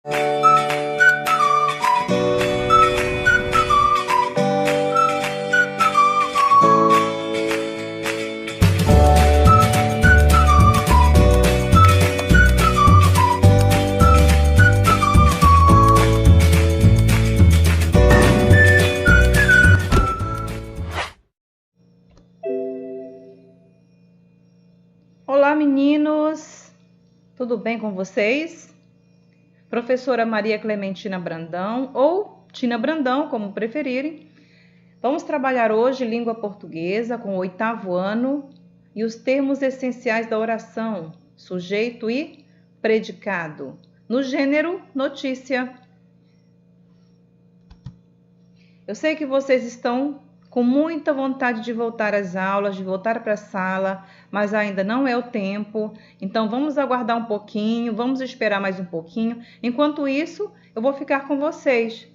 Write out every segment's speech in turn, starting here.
Olá, meninos! Tudo bem com vocês? Professora Maria Clementina Brandão, ou Tina Brandão, como preferirem. Vamos trabalhar hoje língua portuguesa com o 8º ano e os termos essenciais da oração, sujeito e predicado, no gênero notícia. Eu sei que vocês estão com muita vontade de voltar às aulas, de voltar para a sala, mas ainda não é o tempo. Então vamos aguardar um pouquinho, vamos esperar mais um pouquinho. Enquanto isso, eu vou ficar com vocês,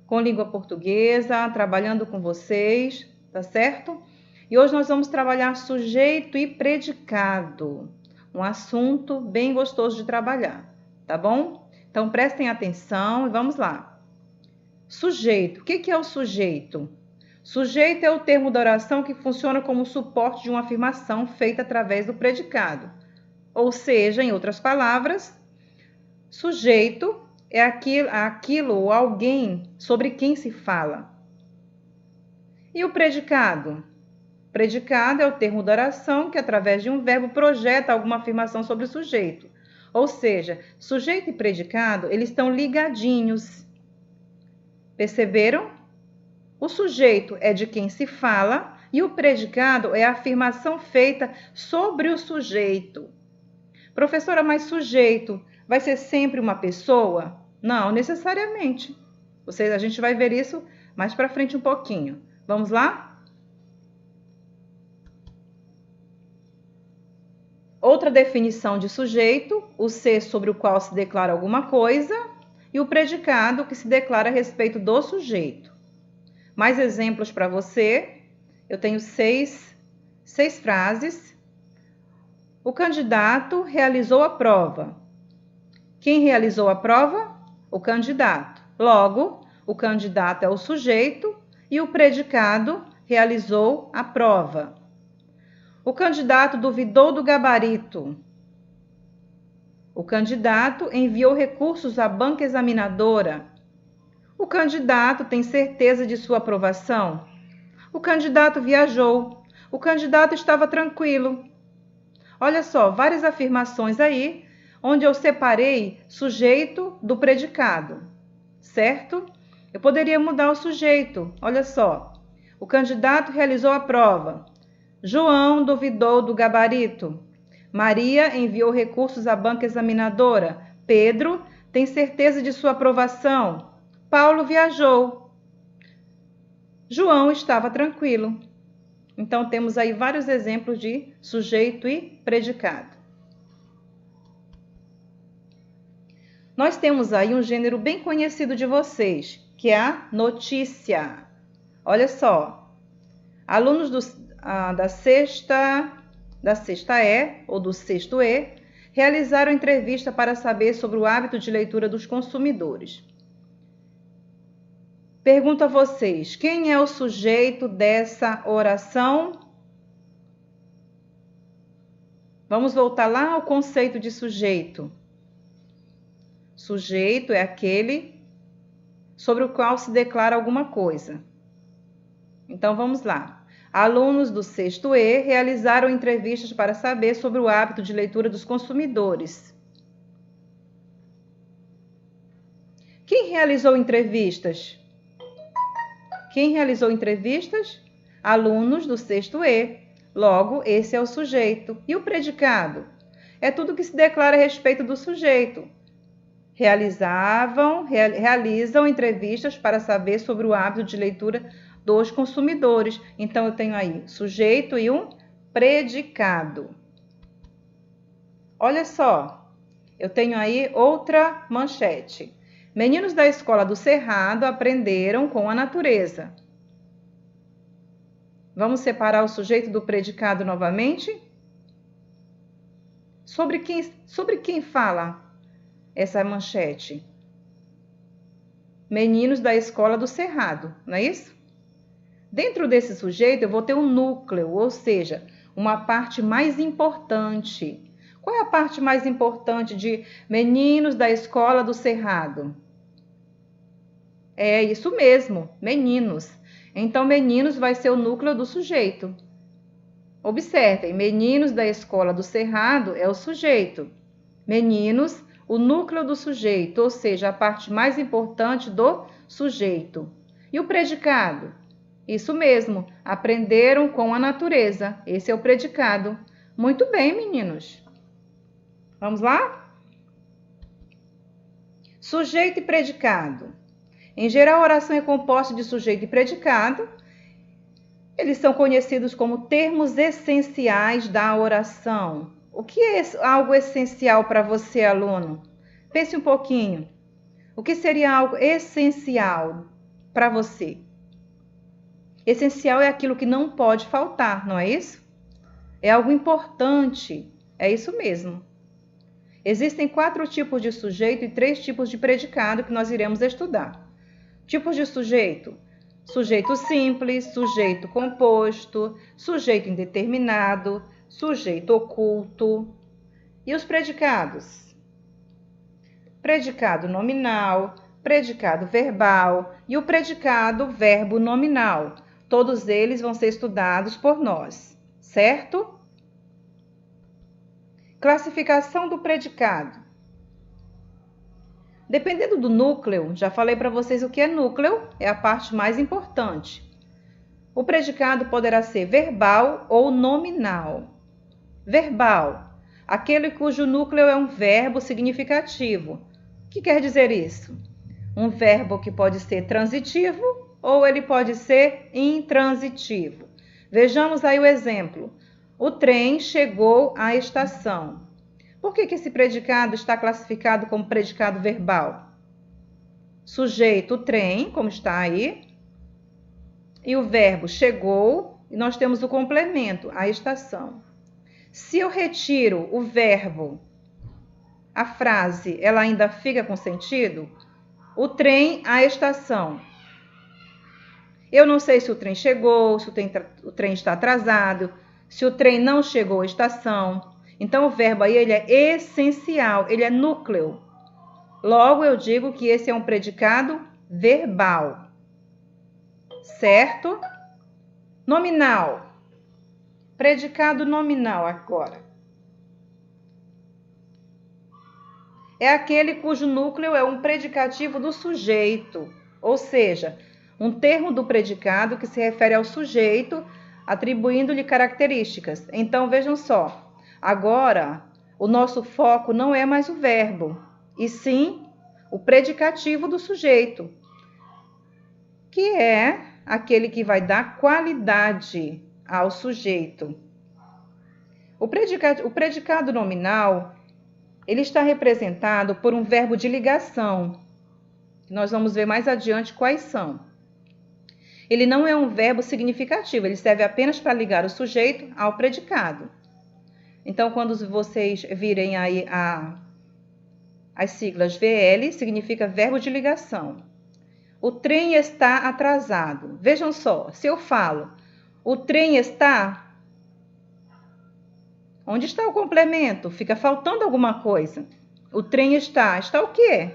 com língua portuguesa, trabalhando com vocês, tá certo? E hoje nós vamos trabalhar sujeito e predicado, um assunto bem gostoso de trabalhar, tá bom? Então prestem atenção e vamos lá. Sujeito, o que é o sujeito? Sujeito é o termo da oração que funciona como suporte de uma afirmação feita através do predicado. Ou seja, em outras palavras, sujeito é aquilo ou alguém sobre quem se fala. E o predicado? Predicado é o termo da oração que, através de um verbo, projeta alguma afirmação sobre o sujeito. Ou seja, sujeito e predicado, eles estão ligadinhos. Perceberam? O sujeito é de quem se fala e o predicado é a afirmação feita sobre o sujeito. Professora, mas sujeito vai ser sempre uma pessoa? Não, necessariamente. A gente vai ver isso mais para frente um pouquinho. Vamos lá? Outra definição de sujeito, o ser sobre o qual se declara alguma coisa, e o predicado, que se declara a respeito do sujeito. Mais exemplos para você. Eu tenho seis frases. O candidato realizou a prova. Quem realizou a prova? O candidato. Logo, o candidato é o sujeito e o predicado realizou a prova. O candidato duvidou do gabarito. O candidato enviou recursos à banca examinadora. O candidato tem certeza de sua aprovação. O candidato viajou. O candidato estava tranquilo. Olha só, várias afirmações aí, onde eu separei sujeito do predicado, certo? Eu poderia mudar o sujeito. Olha só, o candidato realizou a prova. João duvidou do gabarito. Maria enviou recursos à banca examinadora. Pedro tem certeza de sua aprovação. Paulo viajou. João estava tranquilo. Então, temos aí vários exemplos de sujeito e predicado. Nós temos aí um gênero bem conhecido de vocês, que é a notícia. Olha só, alunos da sexta E ou do sexto E realizaram entrevista para saber sobre o hábito de leitura dos consumidores. Pergunto a vocês, quem é o sujeito dessa oração? Vamos voltar lá ao conceito de sujeito. Sujeito é aquele sobre o qual se declara alguma coisa. Então, vamos lá. Alunos do sexto E realizaram entrevistas para saber sobre o hábito de leitura dos consumidores. Quem realizou entrevistas? Quem realizou entrevistas? Alunos do sexto E. Logo, esse é o sujeito. E o predicado? É tudo que se declara a respeito do sujeito. Realizam entrevistas para saber sobre o hábito de leitura dos consumidores. Então, eu tenho aí sujeito e um predicado. Olha só, eu tenho aí outra manchete. Meninos da escola do Cerrado aprenderam com a natureza. Vamos separar o sujeito do predicado novamente? Sobre quem fala essa manchete? Meninos da escola do Cerrado, não é isso? Dentro desse sujeito eu vou ter um núcleo, ou seja, uma parte mais importante. Qual é a parte mais importante de meninos da escola do Cerrado? É isso mesmo, meninos. Então, meninos vai ser o núcleo do sujeito. Observem, meninos da escola do Cerrado é o sujeito. Meninos, o núcleo do sujeito, ou seja, a parte mais importante do sujeito. E o predicado? Isso mesmo, aprenderam com a natureza. Esse é o predicado. Muito bem, meninos. Vamos lá? Sujeito e predicado. Em geral, a oração é composta de sujeito e predicado. Eles são conhecidos como termos essenciais da oração. O que é algo essencial para você, aluno? Pense um pouquinho. O que seria algo essencial para você? Essencial é aquilo que não pode faltar, não é isso? É algo importante. É isso mesmo. Existem 4 tipos de sujeito e 3 tipos de predicado que nós iremos estudar. Tipos de sujeito: sujeito simples, sujeito composto, sujeito indeterminado, sujeito oculto. E os predicados? Predicado nominal, predicado verbal e o predicado verbo nominal. Todos eles vão ser estudados por nós, certo? Classificação do predicado. Dependendo do núcleo, já falei para vocês o que é núcleo, é a parte mais importante. O predicado poderá ser verbal ou nominal. Verbal, aquele cujo núcleo é um verbo significativo. O que quer dizer isso? Um verbo que pode ser transitivo ou ele pode ser intransitivo. Vejamos aí o exemplo. O trem chegou à estação. Por que esse predicado está classificado como predicado verbal? Sujeito, o trem, como está aí, e o verbo chegou, e nós temos o complemento, a estação. Se eu retiro o verbo, a frase, ela ainda fica com sentido? O trem, a estação. Eu não sei se o trem chegou, se o trem está atrasado, se o trem não chegou à estação. Então, o verbo aí ele é essencial, ele é núcleo. Logo, eu digo que esse é um predicado verbal. Certo? Nominal. Predicado nominal agora. É aquele cujo núcleo é um predicativo do sujeito, ou seja, um termo do predicado que se refere ao sujeito, atribuindo-lhe características. Então, vejam só. Agora, o nosso foco não é mais o verbo, e sim o predicativo do sujeito, que é aquele que vai dar qualidade ao sujeito. O predicado nominal, ele está representado por um verbo de ligação. Nós vamos ver mais adiante quais são. Ele não é um verbo significativo, ele serve apenas para ligar o sujeito ao predicado. Então, quando vocês virem aí as siglas VL, significa verbo de ligação. O trem está atrasado. Vejam só, se eu falo, o trem está... Onde está o complemento? Fica faltando alguma coisa. O trem está. Está o quê?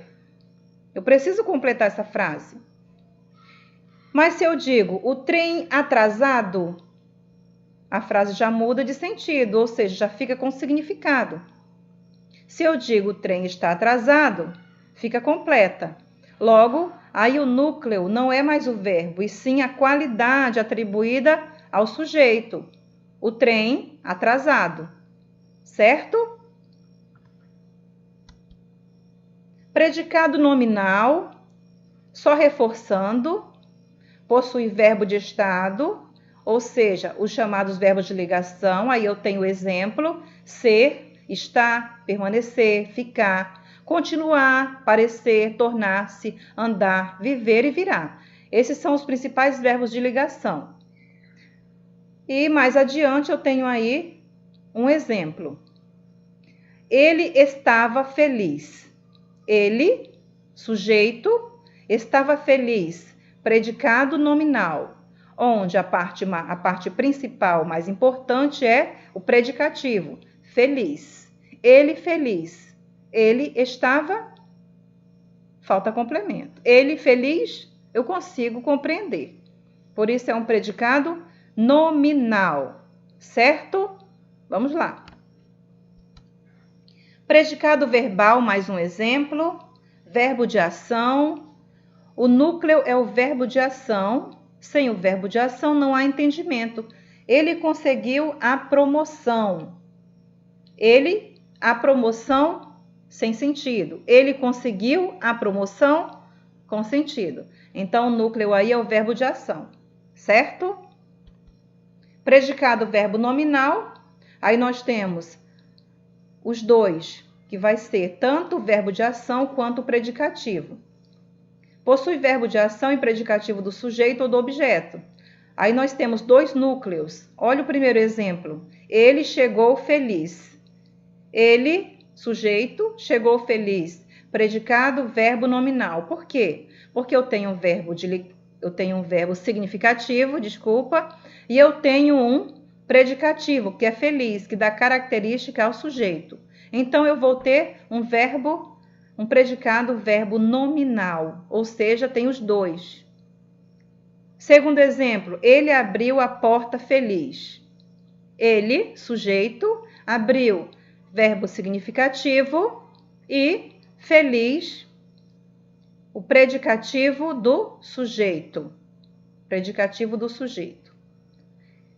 Eu preciso completar essa frase. Mas se eu digo, o trem atrasado... a frase já muda de sentido, ou seja, já fica com significado. Se eu digo o trem está atrasado, fica completa. Logo, aí o núcleo não é mais o verbo, e sim a qualidade atribuída ao sujeito. O trem atrasado. Certo? Predicado nominal, só reforçando, possui verbo de estado, ou seja, os chamados verbos de ligação. Aí eu tenho o exemplo: ser, estar, permanecer, ficar, continuar, parecer, tornar-se, andar, viver e virar. Esses são os principais verbos de ligação. E mais adiante eu tenho aí um exemplo. Ele estava feliz. Ele, sujeito, Estava feliz, predicado nominal, onde a parte principal, mais importante, é o predicativo, feliz. Ele feliz. Ele estava, falta complemento. Ele feliz, eu consigo compreender. Por isso é um predicado nominal, certo? Vamos lá. Predicado verbal, mais um exemplo. Verbo de ação. O núcleo é o verbo de ação. Sem o verbo de ação não há entendimento. Ele conseguiu a promoção. A promoção sem sentido. Ele conseguiu a promoção com sentido. Então, o núcleo aí é o verbo de ação, certo? Predicado verbo nominal. Aí nós temos os dois, que vai ser tanto o verbo de ação quanto o predicativo. Possui verbo de ação e predicativo do sujeito ou do objeto. Aí nós temos dois núcleos. Olha o primeiro exemplo. Ele chegou feliz. Ele, sujeito, chegou feliz. Predicado, verbo nominal. Por quê? Porque eu tenho um verbo significativo, e eu tenho um predicativo, que é feliz, que dá característica ao sujeito. Então, eu vou ter um predicado verbo nominal, ou seja, tem os dois. Segundo exemplo, ele abriu a porta feliz. Ele, sujeito, abriu, verbo significativo, e feliz, o predicativo do sujeito. Predicativo do sujeito.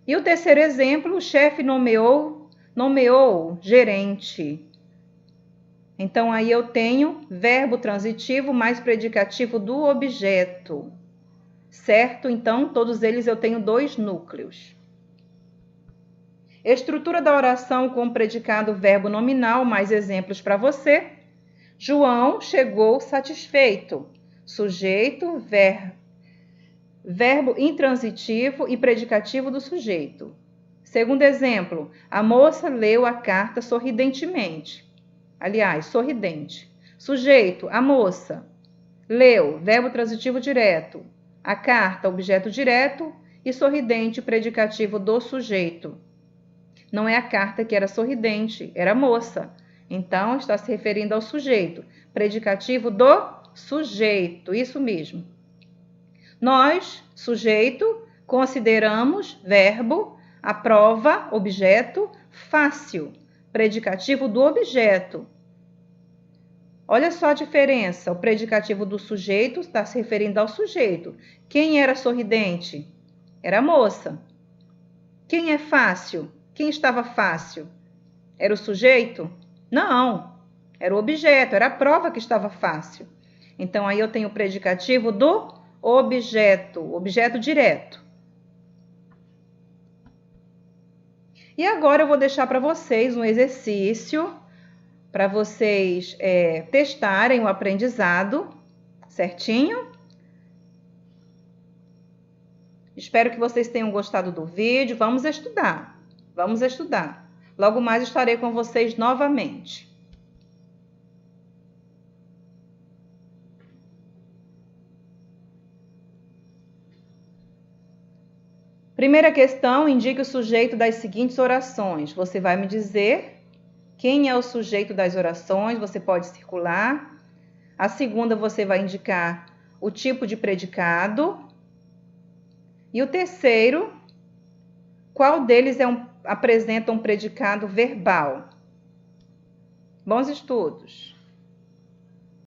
E o terceiro exemplo, o chefe nomeou gerente. Então, aí eu tenho verbo transitivo mais predicativo do objeto. Certo? Então, todos eles eu tenho dois núcleos. Estrutura da oração com predicado verbo nominal, mais exemplos para você. João chegou satisfeito. Sujeito, verbo intransitivo e predicativo do sujeito. Segundo exemplo, a moça leu a carta sorridentemente. Aliás, sorridente. Sujeito, a moça. Leu, verbo transitivo direto. A carta, objeto direto. E sorridente, predicativo do sujeito. Não é a carta que era sorridente, era a moça. Então, está se referindo ao sujeito. Predicativo do sujeito, isso mesmo. Nós, sujeito, consideramos verbo, a prova, objeto, fácil, predicativo do objeto. Olha só a diferença. O predicativo do sujeito está se referindo ao sujeito. Quem era sorridente? Era a moça. Quem é fácil? Quem estava fácil? Era o sujeito? Não, era o objeto, era a prova que estava fácil. Então, aí eu tenho o predicativo do objeto direto. E agora eu vou deixar para vocês um exercício para vocês testarem o aprendizado, certinho? Espero que vocês tenham gostado do vídeo. Vamos estudar. Vamos estudar. Logo mais estarei com vocês novamente. Primeira questão, indique o sujeito das seguintes orações. Você vai me dizer quem é o sujeito das orações, você pode circular. A segunda, você vai indicar o tipo de predicado. E o terceiro, qual deles apresenta um predicado verbal? Bons estudos!